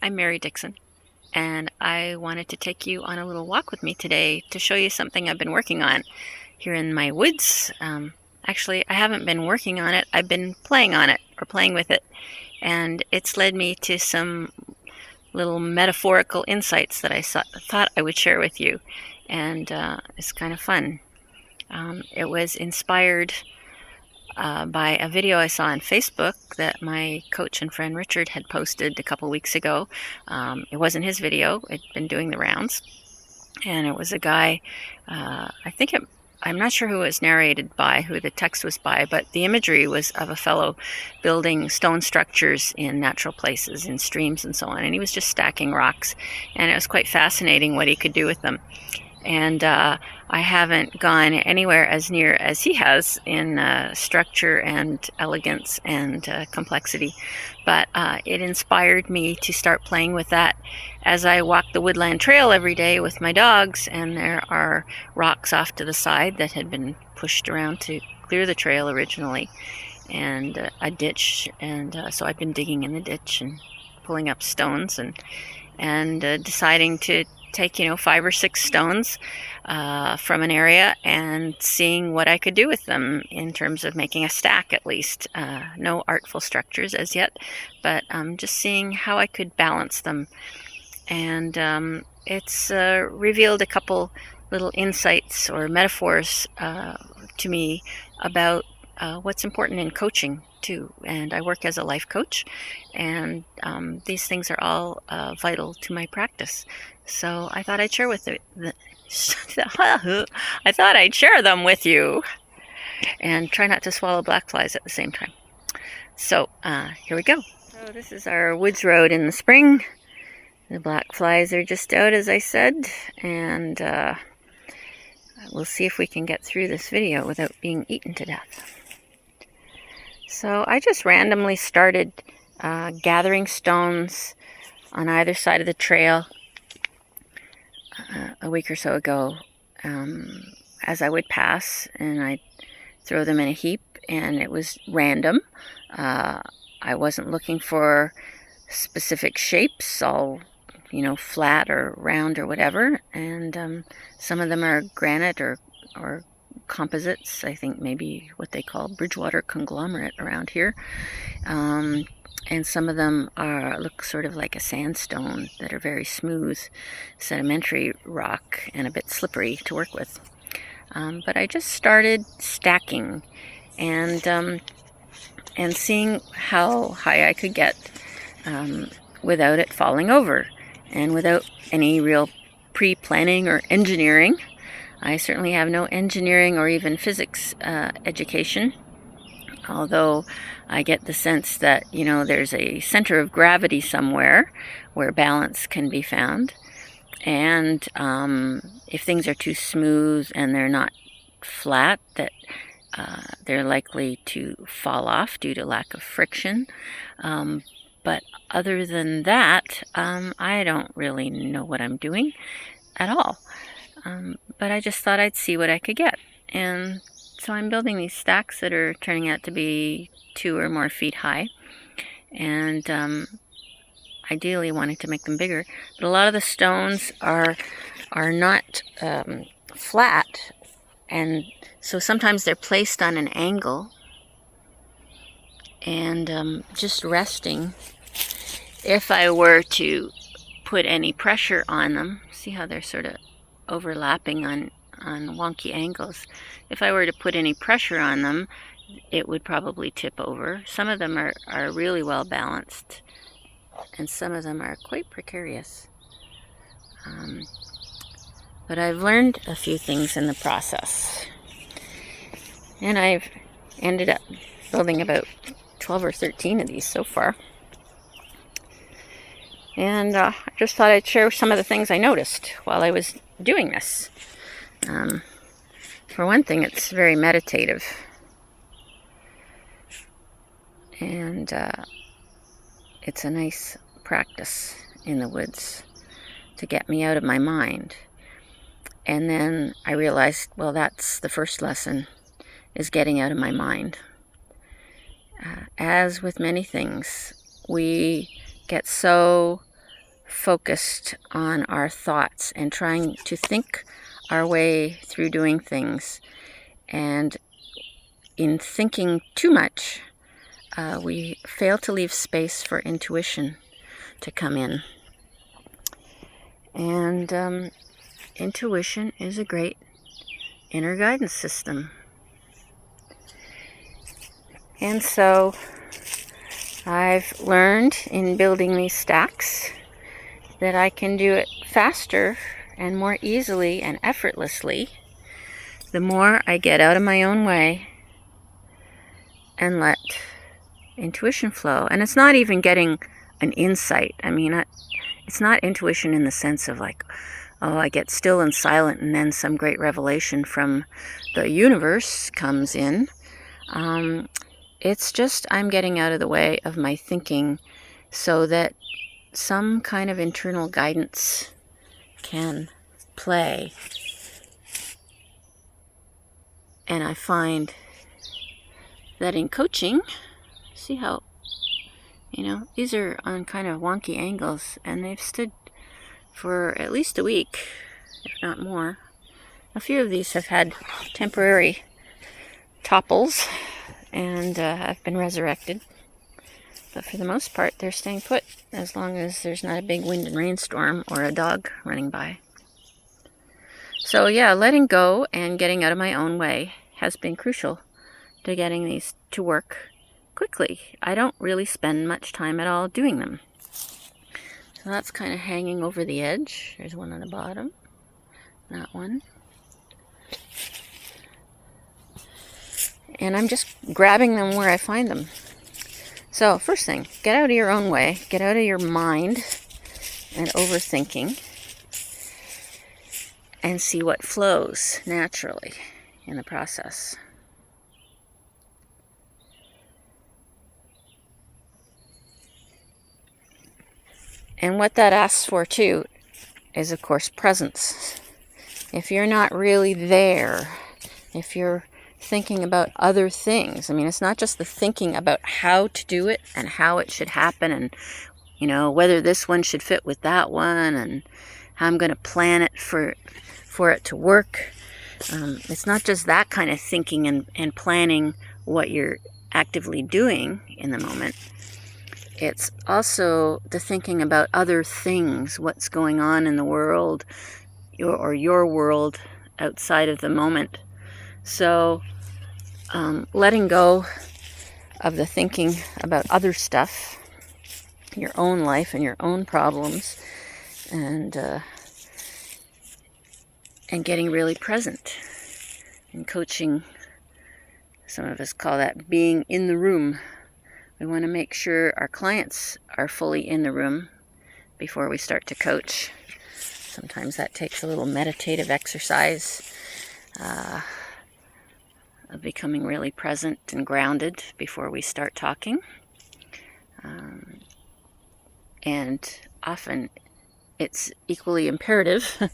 I'm Mary Dixon, and I wanted to take you on a little walk with me today to show you something I've been working on here in my woods. Actually, I haven't been working on it, I've been playing on it, or playing with it, and it's led me to some little metaphorical insights that I thought I would share with you, and it's kind of fun. It was inspired by a video I saw on Facebook that my coach and friend Richard had posted a couple weeks ago. It wasn't his video, it'd been doing the rounds, and it was a guy, I'm not sure who it was narrated by, who the text was by, but the imagery was of a fellow building stone structures in natural places, in streams and so on, and he was just stacking rocks, and it was quite fascinating what he could do with them. And I haven't gone anywhere as near as he has in structure and elegance and complexity, but it inspired me to start playing with that as I walk the woodland trail every day with my dogs, and there are rocks off to the side that had been pushed around to clear the trail originally, and a ditch, and so I've been digging in the ditch and pulling up stones and deciding to take 5 or 6 stones from an area and seeing what I could do with them in terms of making a stack, at least. No artful structures as yet, but just seeing how I could balance them. And it's revealed a couple little insights or metaphors to me about what's important in coaching too. And I work as a life coach, and these things are all vital to my practice. So I thought I'd share with I thought I'd share them with you, and try not to swallow black flies at the same time. So here we go. So this is our woods road in the spring. The black flies are just out, as I said, and we'll see if we can get through this video without being eaten to death. So I just randomly started gathering stones on either side of the trail a week or so ago as I would pass, and I'd throw them in a heap, and it was random. I wasn't looking for specific shapes, all flat or round or whatever, and some of them are granite or composites, I think maybe what they call Bridgewater conglomerate around here, and some of them look sort of like a sandstone that are very smooth, sedimentary rock and a bit slippery to work with. But I just started stacking and seeing how high I could get without it falling over and without any real pre-planning or engineering. I certainly have no engineering or even physics education, although I get the sense that, there's a center of gravity somewhere where balance can be found. And if things are too smooth and they're not flat, that they're likely to fall off due to lack of friction. But other than that, I don't really know what I'm doing at all. But I just thought I'd see what I could get. And so I'm building these stacks that are turning out to be 2 or more feet high. And ideally wanting to make them bigger. But a lot of the stones are not flat. And so sometimes they're placed on an angle and just resting. If I were to put any pressure on them, see how they're sort of overlapping on wonky angles. If I were to put any pressure on them, it would probably tip over. Some of them are really well balanced, and some of them are quite precarious. But I've learned a few things in the process, and I've ended up building about 12 or 13 of these so far. And I just thought I'd share some of the things I noticed while I was doing this. For one thing, it's very meditative. And it's a nice practice in the woods to get me out of my mind. And then I realized, well, that's the first lesson, is getting out of my mind. As with many things, we get so focused on our thoughts and trying to think our way through doing things. And in thinking too much, we fail to leave space for intuition to come in. And intuition is a great inner guidance system. And so I've learned in building these stacks that I can do it faster and more easily and effortlessly the more I get out of my own way and let intuition flow. And it's not even getting an insight. I mean, it's not intuition in the sense of like, oh, I get still and silent and then some great revelation from the universe comes in. It's just I'm getting out of the way of my thinking so that some kind of internal guidance can play. And I find that in coaching, see how, these are on kind of wonky angles, and they've stood for at least a week, if not more. A few of these have had temporary topples and have been resurrected. But for the most part, they're staying put as long as there's not a big wind and rainstorm or a dog running by. So yeah, letting go and getting out of my own way has been crucial to getting these to work quickly. I don't really spend much time at all doing them. So that's kind of hanging over the edge. There's one on the bottom. That one. And I'm just grabbing them where I find them. So first thing, get out of your own way. Get out of your mind and overthinking. And see what flows naturally in the process. And what that asks for too is, of course, presence. If you're not really there, if you're thinking about other things, I mean, it's not just the thinking about how to do it and how it should happen and, whether this one should fit with that one and how I'm going to plan it for it to work. It's not just that kind of thinking and planning what you're actively doing in the moment. It's also the thinking about other things, what's going on in the world, or your world outside of the moment. So letting go of the thinking about other stuff, your own life and your own problems, and getting really present. In coaching, some of us call that being in the room. We want to make sure our clients are fully in the room before we start to coach. Sometimes that takes a little meditative exercise of becoming really present and grounded before we start talking. And often it's equally imperative,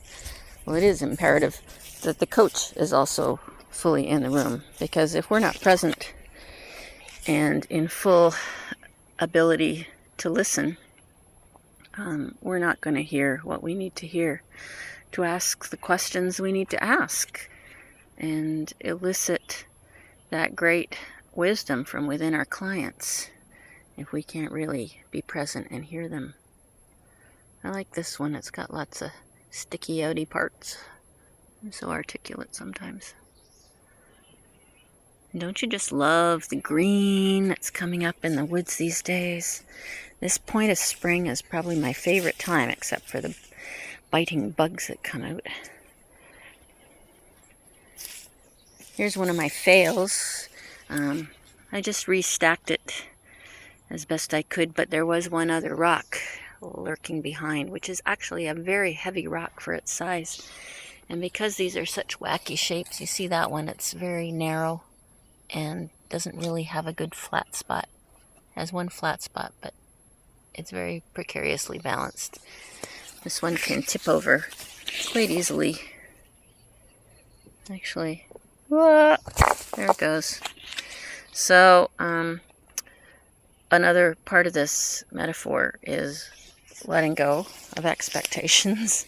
well, it is imperative, that the coach is also fully in the room. Because if we're not present and in full ability to listen, we're not going to hear what we need to hear, to ask the questions we need to ask, and elicit that great wisdom from within our clients if we can't really be present and hear them. I like this one. It's got lots of sticky outy parts. I'm so articulate sometimes. Don't you just love the green that's coming up in the woods these days? This point of spring is probably my favorite time, except for the biting bugs that come out. Here's one of my fails. I just restacked it as best I could, but there was one other rock lurking behind, which is actually a very heavy rock for its size. And because these are such wacky shapes, you see that one, it's very narrow and doesn't really have a good flat spot. It has one flat spot, but it's very precariously balanced. This one can tip over quite easily. Actually, there it goes. So, another part of this metaphor is letting go of expectations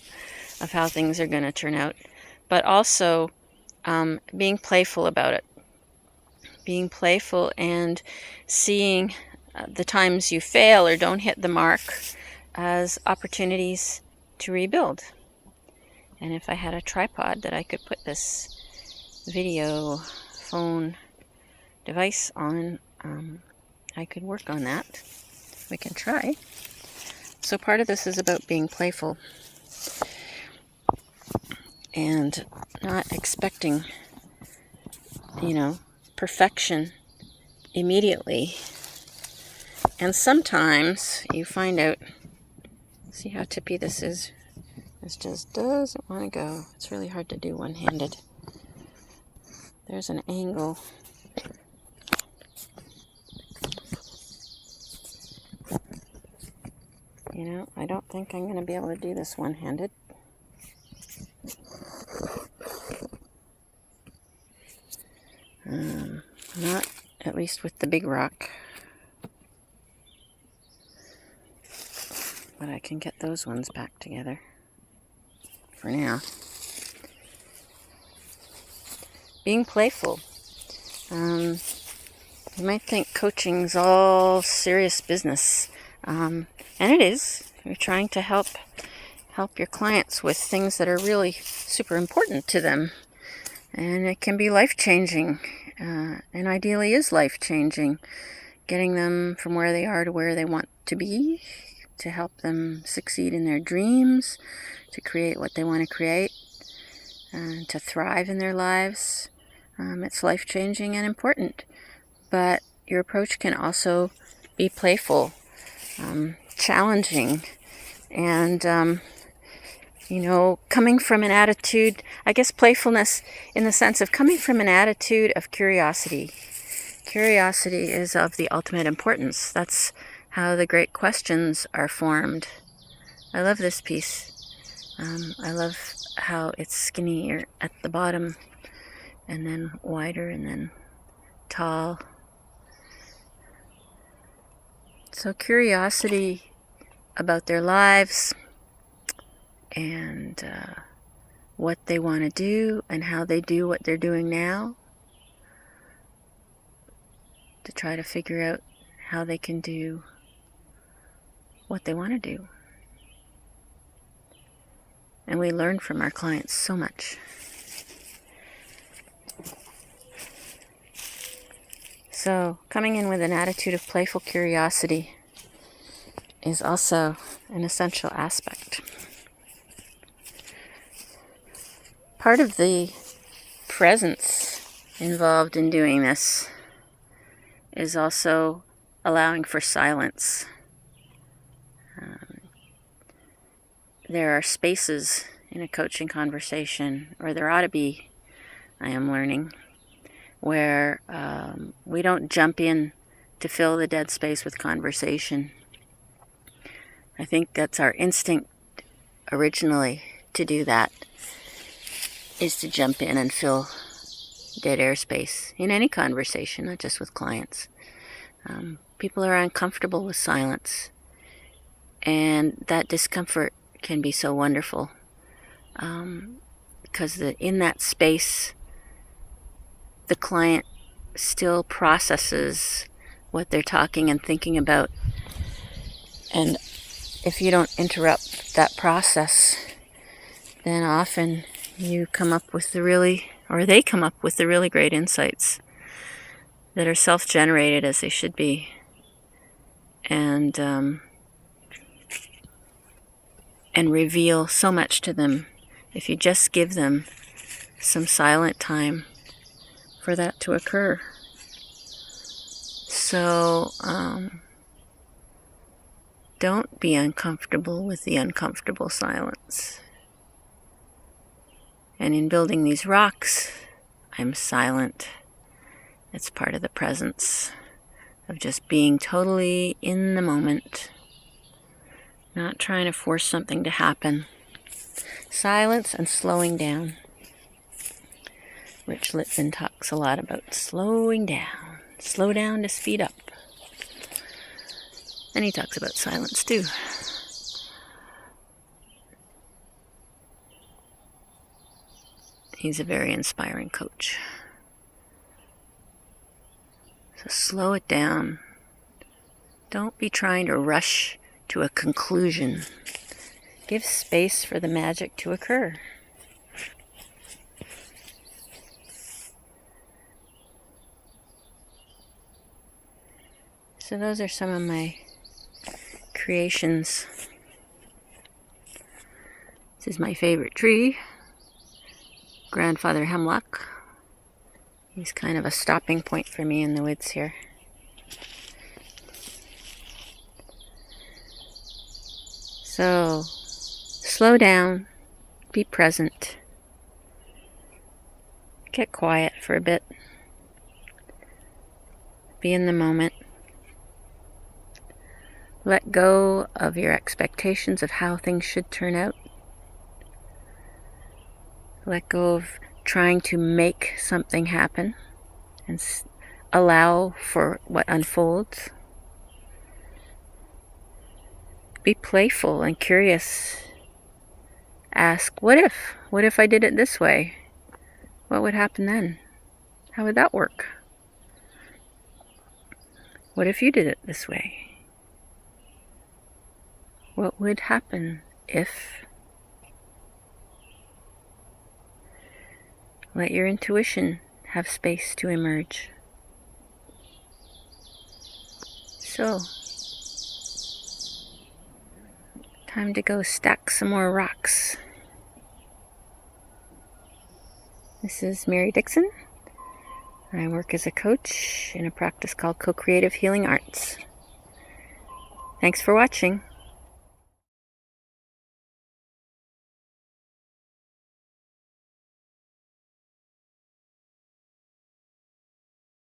of how things are going to turn out, but also being playful about it. Being playful and seeing the times you fail or don't hit the mark as opportunities to rebuild. And if I had a tripod that I could put this video phone device on, I could work on that. We can try. So part of this is about being playful and not expecting, perfection immediately. And sometimes you find out, see how tippy this is? This just doesn't want to go. It's really hard to do one-handed. There's an angle. I don't think I'm going to be able to do this one-handed. Not at least with the big rock. But I can get those ones back together for now. Being playful. You might think coaching's all serious business. And it is. You're trying to help your clients with things that are really super important to them. And it can be life-changing. And ideally is life-changing. Getting them from where they are to where they want to be. To help them succeed in their dreams. To create what they want to create. And to thrive in their lives. It's life-changing and important. But your approach can also be playful. Challenging, and coming from an attitude, I guess playfulness in the sense of coming from an attitude of curiosity. Curiosity is of the ultimate importance. That's how the great questions are formed. I love this piece. I love how it's skinnier at the bottom and then wider and then tall. So curiosity about their lives and what they want to do and how they do what they're doing now, to try to figure out how they can do what they want to do. And we learn from our clients so much. So coming in with an attitude of playful curiosity is also an essential aspect. Part of the presence involved in doing this is also allowing for silence. There are spaces in a coaching conversation, or there ought to be, I am learning, where we don't jump in to fill the dead space with conversation. I think that's our instinct originally to do that, is to jump in and fill dead airspace in any conversation, not just with clients. People are uncomfortable with silence, and that discomfort can be so wonderful, because in that space the client still processes what they're talking and thinking about. And if you don't interrupt that process, then often you come up with they come up with the really great insights that are self-generated, as they should be. And reveal so much to them if you just give them some silent time for that to occur. So don't be uncomfortable with the uncomfortable silence. And in building these rocks, I'm silent. It's part of the presence of just being totally in the moment, not trying to force something to happen. Silence and slowing down. Rich Litvin talks a lot about slowing down. Slow down to speed up. And he talks about silence too. He's a very inspiring coach. So slow it down. Don't be trying to rush to a conclusion. Give space for the magic to occur. So those are some of my creations. This is my favorite tree, grandfather hemlock. He's kind of a stopping point for me in the woods here. So, slow down, be present, get quiet for a bit, be in the moment, let go of your expectations of how things should turn out, let go of trying to make something happen and allow for what unfolds. Be playful and curious. Ask, what if? What if I did it this way? What would happen then? How would that work? What if you did it this way? What would happen if? Let your intuition have space to emerge. So, time to go stack some more rocks. This is Mary Dixon. I work as a coach in a practice called Co-Creative Healing Arts. Thanks for watching.